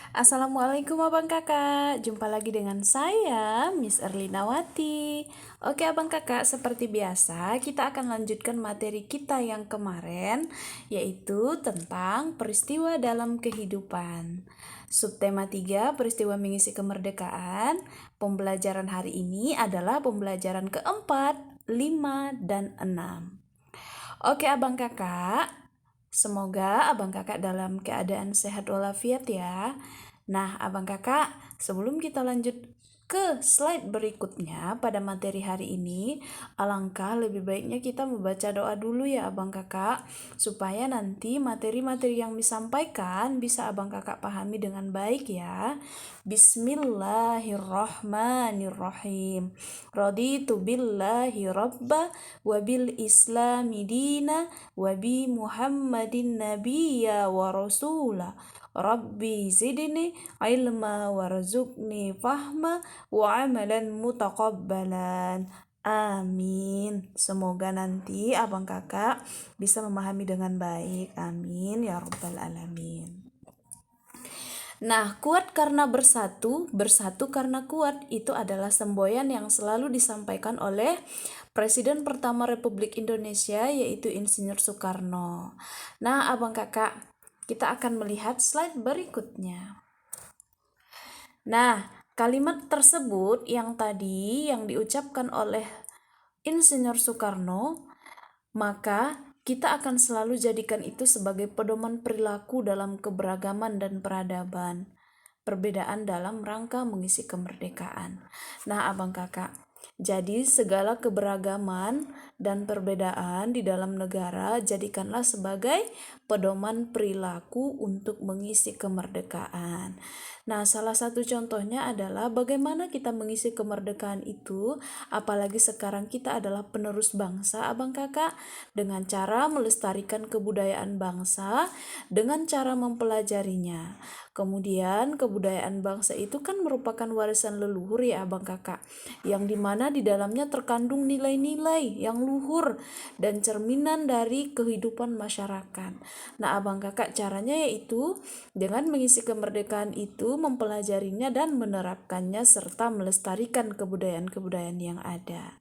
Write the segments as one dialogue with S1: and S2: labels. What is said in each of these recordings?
S1: Assalamualaikum abang kakak, jumpa lagi dengan saya Miss Erlinawati. Oke abang kakak, seperti biasa kita akan lanjutkan materi kita yang kemarin, yaitu tentang peristiwa dalam kehidupan. Subtema 3, peristiwa mengisi kemerdekaan. Pembelajaran hari ini adalah pembelajaran keempat, 5, dan 6. Oke abang kakak, semoga abang kakak dalam keadaan sehat walafiat ya. Nah abang kakak, sebelum kita lanjut ke slide berikutnya pada materi hari ini, alangkah lebih baiknya kita membaca doa dulu ya abang kakak, supaya nanti materi-materi yang disampaikan bisa abang kakak pahami dengan baik ya. Bismillahirrahmanirrahim. Raditu billahi rabba wa bil islami dina wa bi muhammadin nabiyya wa rasula. Rabbi zidni ilma warzuqni fahma wa amalan mutaqabbalan. Amin. Semoga nanti abang kakak bisa memahami dengan baik. Amin ya rabbal alamin. Nah, kuat karena bersatu, bersatu karena kuat, itu adalah semboyan yang selalu disampaikan oleh Presiden pertama Republik Indonesia, yaitu Insinyur Soekarno. Nah, abang kakak, kita akan melihat slide berikutnya. Nah, kalimat tersebut yang tadi yang diucapkan oleh Insinyur Soekarno, maka kita akan selalu jadikan itu sebagai pedoman perilaku dalam keberagaman dan peradaban. Perbedaan dalam rangka mengisi kemerdekaan. Nah, abang kakak, jadi segala keberagaman dan perbedaan di dalam negara jadikanlah sebagai pedoman perilaku untuk mengisi kemerdekaan. Nah, salah satu contohnya adalah bagaimana kita mengisi kemerdekaan itu, apalagi sekarang kita adalah penerus bangsa, abang kakak, dengan cara melestarikan kebudayaan bangsa, dengan cara mempelajarinya. Kemudian kebudayaan bangsa itu kan merupakan warisan leluhur ya abang kakak, yang dimana di dalamnya terkandung nilai-nilai yang luhur dan cerminan dari kehidupan masyarakat. Nah abang kakak, caranya yaitu dengan mengisi kemerdekaan itu, mempelajarinya dan menerapkannya serta melestarikan kebudayaan-kebudayaan yang ada.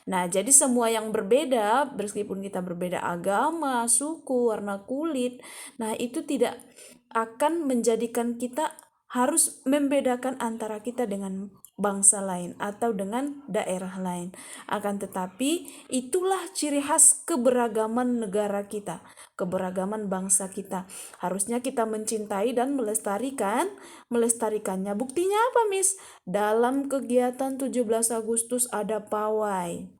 S1: Nah, jadi semua yang berbeda, meskipun kita berbeda agama, suku, warna kulit, nah itu tidak akan menjadikan kita harus membedakan antara kita dengan bangsa lain atau dengan daerah lain. Akan tetapi itulah ciri khas keberagaman negara kita, keberagaman bangsa kita. Harusnya kita mencintai dan melestarikannya. Buktinya apa, Miss? Dalam kegiatan 17 Agustus ada pawai.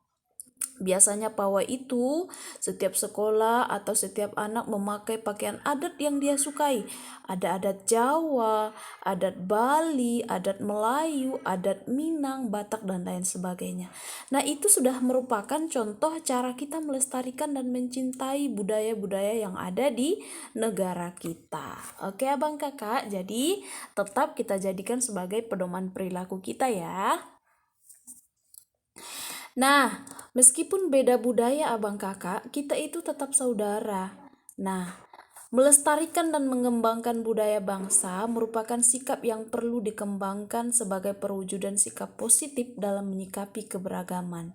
S1: Biasanya pawai itu setiap sekolah atau setiap anak memakai pakaian adat yang dia sukai. Ada adat Jawa, adat Bali, adat Melayu, adat Minang, Batak, dan lain sebagainya. Nah, itu sudah merupakan contoh cara kita melestarikan dan mencintai budaya-budaya yang ada di negara kita. Oke, abang kakak, jadi tetap kita jadikan sebagai pedoman perilaku kita ya. Nah, meskipun beda budaya abang kakak, kita itu tetap saudara. Nah, melestarikan dan mengembangkan budaya bangsa merupakan sikap yang perlu dikembangkan sebagai perwujudan sikap positif dalam menyikapi keberagaman.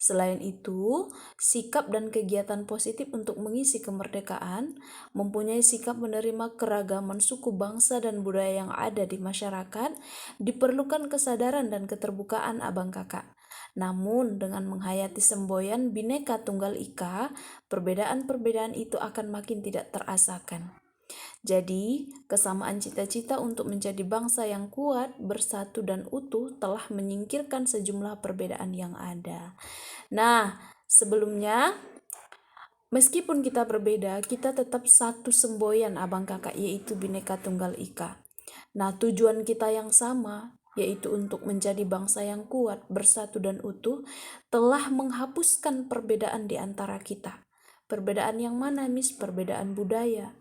S1: Selain itu, sikap dan kegiatan positif untuk mengisi kemerdekaan mempunyai sikap menerima keragaman suku bangsa dan budaya yang ada di masyarakat, diperlukan kesadaran dan keterbukaan abang kakak. Namun, dengan menghayati semboyan Bhinneka Tunggal Ika, perbedaan-perbedaan itu akan makin tidak terasakan. Jadi, kesamaan cita-cita untuk menjadi bangsa yang kuat, bersatu, dan utuh telah menyingkirkan sejumlah perbedaan yang ada. Nah, sebelumnya, meskipun kita berbeda, kita tetap satu semboyan abang kakak, yaitu Bhinneka Tunggal Ika. Nah, tujuan kita yang sama, yaitu untuk menjadi bangsa yang kuat, bersatu, dan utuh, telah menghapuskan perbedaan di antara kita. Perbedaan yang mana, Miss? Perbedaan budaya,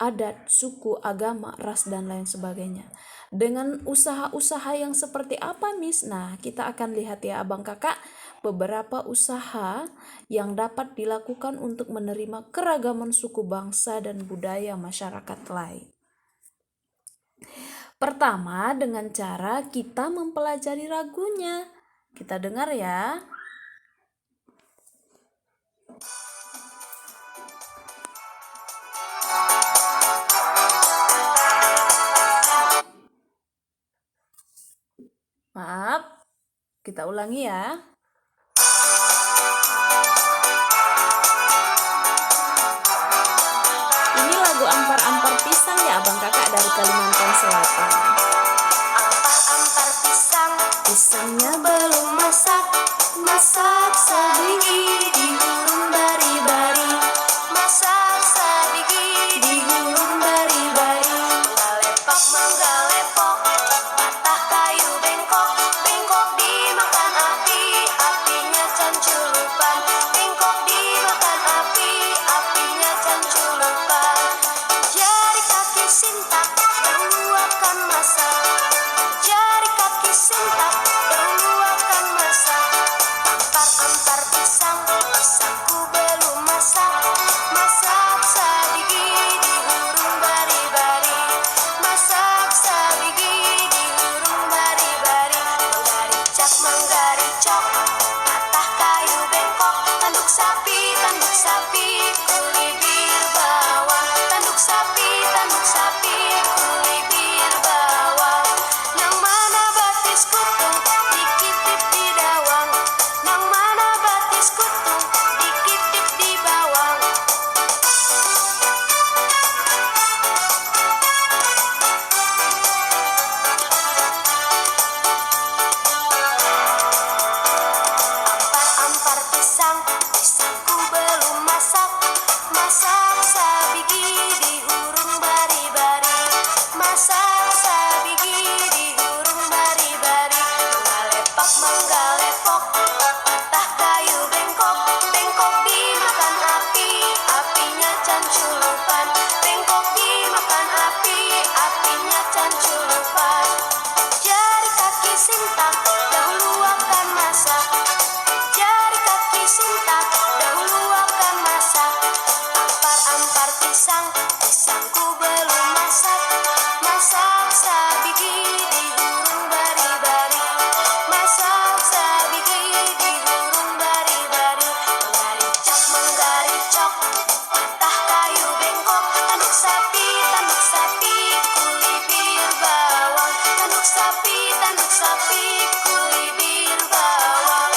S1: adat, suku, agama, ras, dan lain sebagainya. Dengan usaha-usaha yang seperti apa, Miss? Nah, kita akan lihat ya abang kakak, beberapa usaha yang dapat dilakukan untuk menerima keragaman suku bangsa dan budaya masyarakat lain. Pertama, dengan cara kita mempelajari lagunya. Kita dengar ya. Maaf, kita ulangi ya. Ini lagu Ampar-Ampar Pisang ya Abang Kakak dari Kalimantan Selatan.
S2: Ampar-ampar pisang,
S1: Pisangnya
S2: belum masak, masak sebiji digulung bari-bari, masak sebiji digulung bari-bari. Mangga-lepok, patah kayu bengkok, bengkok dimakan api, apinya canculupan, bengkok dimakan api, apinya canculupan. Jari kaki sintak, dahulu akan masak, jari kaki sintak, dahulu akan masak. Ampar-ampar pisang, pisangku belum masak, masak sabigi digulung bari-bari, masak sabigi digulung bari-bari. Manggaricak, patah kayu bengkok, tanduk sapi, kulibir bawang, tanduk sapi, kulibir bawang. Nang mana batis kutung, dikitip di dawang, nang mana batis kutung, dikitip di bawang. Ampar-ampar pisang, pisangku belum masak, masak sabigi diurung bari-bari, masak sabigi diurung bari-bari. Mangga-lepok, patah kayu bengkok, bengkok dimakan api, apinya canculupan, bengkok dimakan api, apinya canculupan. Jari kaki sintak, dahulu akan masak, jari kaki sintak, dahulu akan masak. Ampar-ampar pisang, pisangku belum masak, masak sabigi digulung bari-bari, masak sabigi digulung bari-bari. Manggaricak, patah kayu bengkok, tanduk sapi, kulibir bawang, tanduk sapi, kulibir bawang.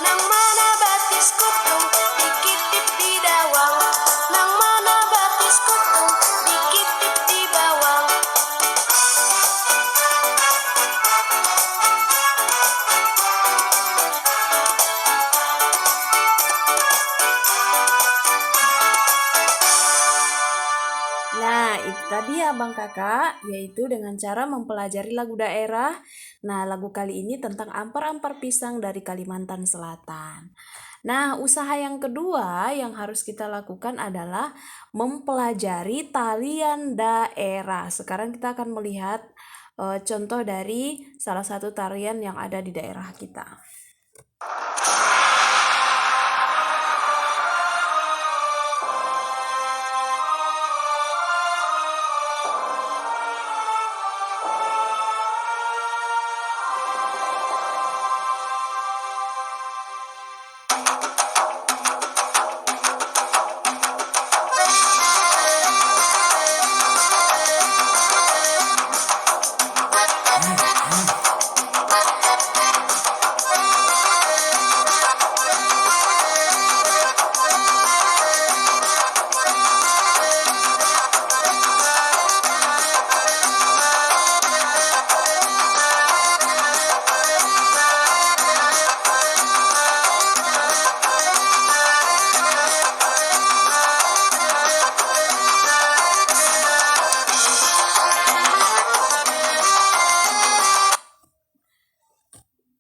S2: Nang mana batis kutung, dikitip di dawang, nang mana batis kutung, dikitip di bawang.
S1: Nah, itu tadi ya Bang Kakak, yaitu dengan cara mempelajari lagu daerah. Nah, lagu kali ini tentang ampar-ampar pisang dari Kalimantan Selatan. Nah, usaha yang kedua yang harus kita lakukan adalah mempelajari tarian daerah. Sekarang kita akan melihat contoh dari salah satu tarian yang ada di daerah kita.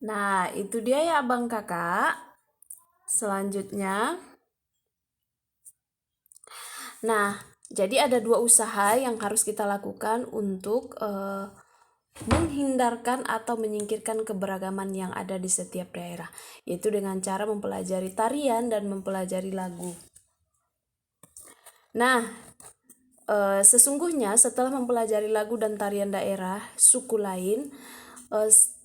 S1: Nah, itu dia ya Abang Kakak. Selanjutnya, nah, jadi ada dua usaha yang harus kita lakukan untuk menghindarkan atau menyingkirkan keberagaman yang ada di setiap daerah, yaitu dengan cara mempelajari tarian dan mempelajari lagu. Nah, Sesungguhnya setelah mempelajari lagu dan tarian daerah suku lain,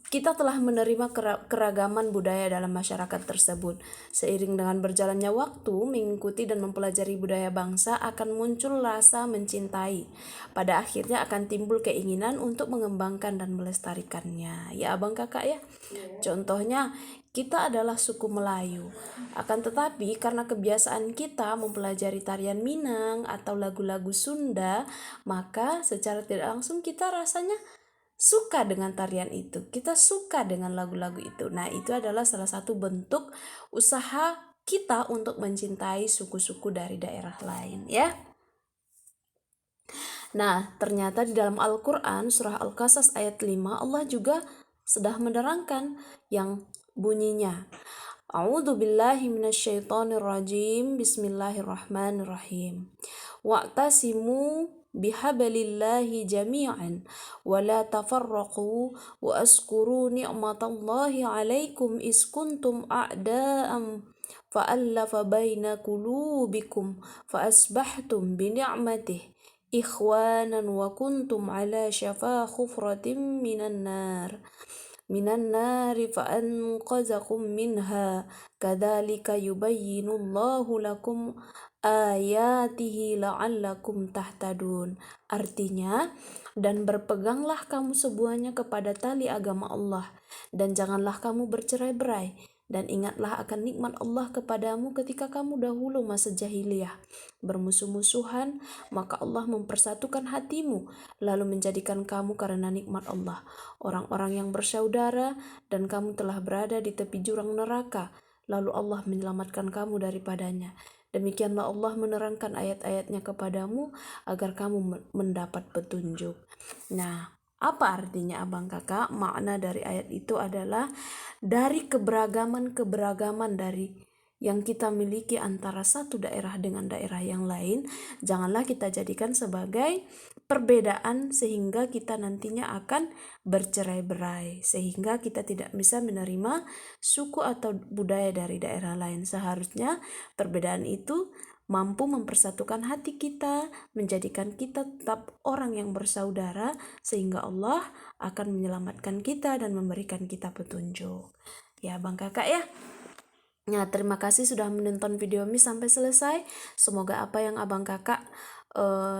S1: kita telah menerima keragaman budaya dalam masyarakat tersebut. Seiring dengan berjalannya waktu, mengikuti dan mempelajari budaya bangsa akan muncul rasa mencintai. Pada akhirnya akan timbul keinginan untuk mengembangkan dan melestarikannya. Ya abang kakak ya. Contohnya, kita adalah suku Melayu. Akan tetapi karena kebiasaan kita mempelajari tarian Minang atau lagu-lagu Sunda, maka secara tidak langsung kita rasanya suka dengan tarian itu, kita suka dengan lagu-lagu itu. Nah, itu adalah salah satu bentuk usaha kita untuk mencintai suku-suku dari daerah lain ya. Nah, ternyata di dalam Al-Quran surah Al-Qasas ayat 5 Allah juga sudah menerangkan yang bunyinya A'udzu billahi minasyaitonir rajim. Bismillahirrahmanirrahim. Wa'tasimu bihablillahi jami'an wa la tafarraqu wa askuru ni'matallahi 'alaikum is kuntum a'da'an fa'allafa baina qulubikum fa asbahtum bi ni'matihi ikhwanan wa kuntum 'ala syafa khufratin minan nari fa'anqazakum minha kadzalika yubayyinullahu lakum ayatihi la'allakum tahtadun. Artinya, dan berpeganglah kamu semuanya kepada tali agama Allah, dan janganlah kamu bercerai-berai, dan ingatlah akan nikmat Allah kepadamu ketika kamu dahulu masa jahiliyah bermusuh-musuhan, maka Allah mempersatukan hatimu lalu menjadikan kamu karena nikmat Allah orang-orang yang bersaudara, dan kamu telah berada di tepi jurang neraka lalu Allah menyelamatkan kamu daripadanya. Demikianlah Allah menerangkan ayat-ayatnya kepadamu agar kamu mendapat petunjuk. Nah, apa artinya abang kakak? Makna dari ayat itu adalah dari keberagaman dari yang kita miliki antara satu daerah dengan daerah yang lain, janganlah kita jadikan sebagai perbedaan sehingga kita nantinya akan bercerai-berai, sehingga kita tidak bisa menerima suku atau budaya dari daerah lain. Seharusnya perbedaan itu mampu mempersatukan hati kita, menjadikan kita tetap orang yang bersaudara, sehingga Allah akan menyelamatkan kita dan memberikan kita petunjuk. Ya bang kakak ya. Ya, terima kasih sudah menonton video ini sampai selesai. Semoga apa yang abang kakak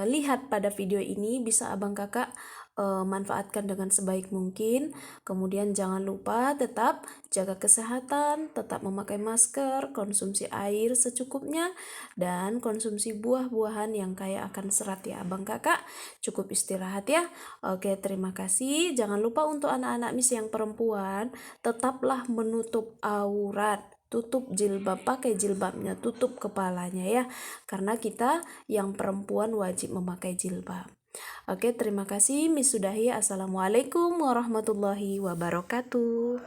S1: lihat pada video ini bisa abang kakak manfaatkan dengan sebaik mungkin. Kemudian jangan lupa tetap jaga kesehatan, tetap memakai masker, konsumsi air secukupnya, dan konsumsi buah-buahan yang kaya akan serat ya abang kakak. Cukup istirahat ya. Oke, terima kasih. Jangan lupa untuk anak-anak mis yang perempuan, tetaplah menutup aurat. Tutup jilbab, pakai jilbabnya, tutup kepalanya ya, karena kita yang perempuan wajib memakai jilbab. Oke, terima kasih. Miss sudahi. Assalamualaikum warahmatullahi wabarakatuh.